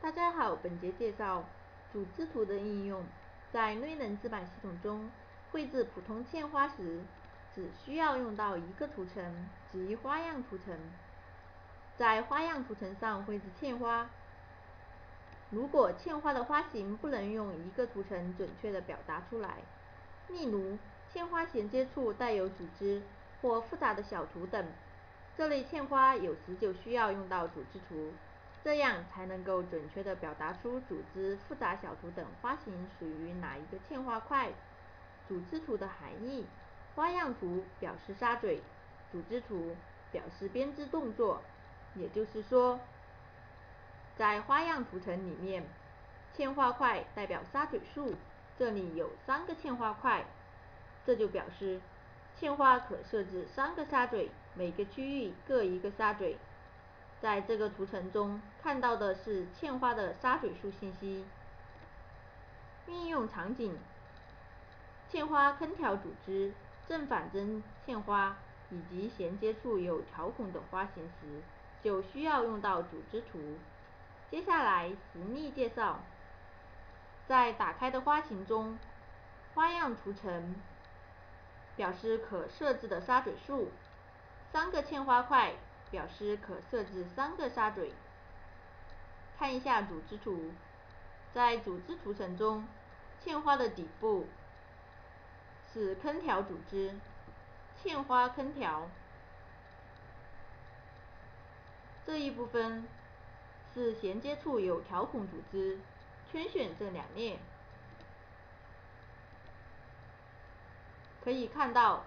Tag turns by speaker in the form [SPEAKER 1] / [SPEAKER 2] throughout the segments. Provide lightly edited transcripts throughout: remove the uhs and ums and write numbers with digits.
[SPEAKER 1] 大家好，本节介绍组织图的应用。在内能字板系统中，绘制普通嵌花时，只需要用到一个图层，即花样图层。在花样图层上绘制嵌花。如果嵌花的花型不能用一个图层准确地表达出来，例如嵌花衔接处带有组织或复杂的小图等，这类嵌花有时就需要用到组织图。这样才能够准确地表达出组织、复杂小图等花型属于哪一个嵌花块。组织图的含义：花样图表示沙嘴，组织图表示编织动作。也就是说，在花样图层里面，嵌花块代表沙嘴数，这里有3个嵌花块，这就表示嵌花可设置3个沙嘴，每个区域各一个沙嘴。在这个图层中看到的是嵌花的沙嘴数信息。运用场景：嵌花坑条组织、正反针嵌花以及衔接处有条孔等花型时，就需要用到组织图。接下来实例介绍。在打开的花型中，花样图层表示可设置的沙嘴数，3个嵌花块表示可设置3个沙嘴。看一下组织图，在组织图层中，嵌花的底部是坑条组织，嵌花坑条，这一部分是衔接处有条孔组织，圈选这2列。可以看到，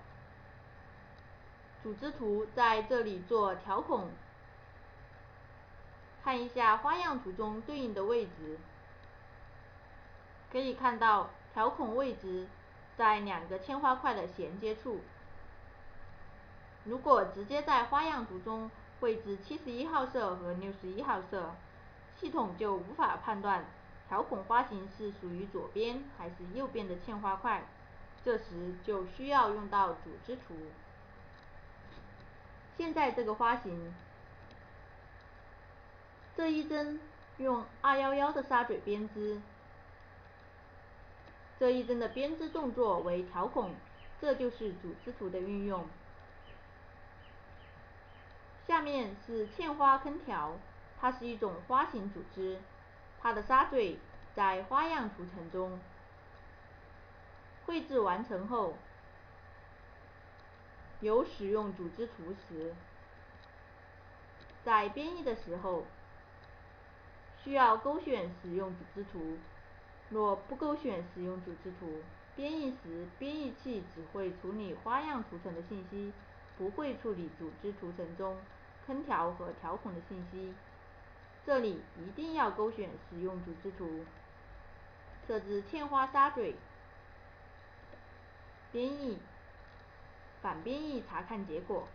[SPEAKER 1] 组织图在这里做条孔。看一下花样图中对应的位置，可以看到条孔位置在2个嵌花块的衔接处。如果直接在花样图中绘制71号色和61号色，系统就无法判断条孔花型是属于左边还是右边的嵌花块，这时就需要用到组织图。现在这个花型，这一针用211的沙嘴编织，这一针的编织动作为条孔，这就是组织图的运用。下面是嵌花坑条，它是一种花型组织，它的沙嘴在花样图层中。绘制完成后，有使用组织图时，在编译的时候需要勾选使用组织图，若不勾选使用组织图，编译时编译器只会处理花样图层的信息，不会处理组织图层中坑条和条孔的信息。这里一定要勾选使用组织图，设置嵌花沙嘴，编译，反编译查看结果。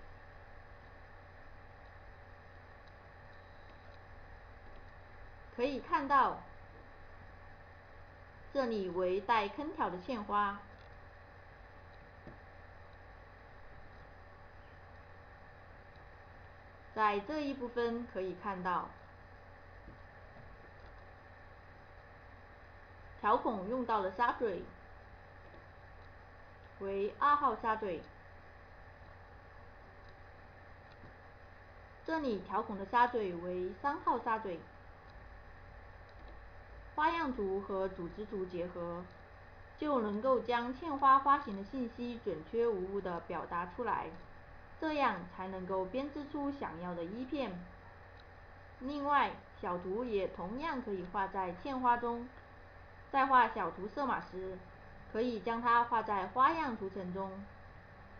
[SPEAKER 1] 可以看到，这里为带坑条的嵌花。在这一部分可以看到，条孔用到的沙嘴为2号沙嘴。这里条孔的沙嘴为3号沙嘴。花样图和组织图结合，就能够将嵌花花型的信息准确无误地表达出来，这样才能够编织出想要的衣片。另外，小图也同样可以画在嵌花中。在画小图色码时，可以将它画在花样图层中，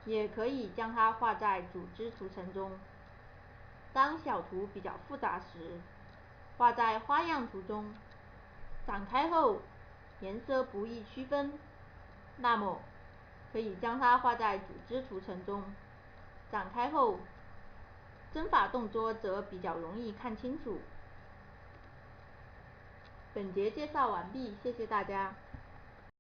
[SPEAKER 1] 也可以将它画在组织图层中。当小图比较复杂时，画在花样图中，展开后颜色不易区分，那么可以将它画在组织图层中，展开后针法动作则比较容易看清楚。本节介绍完毕，谢谢大家。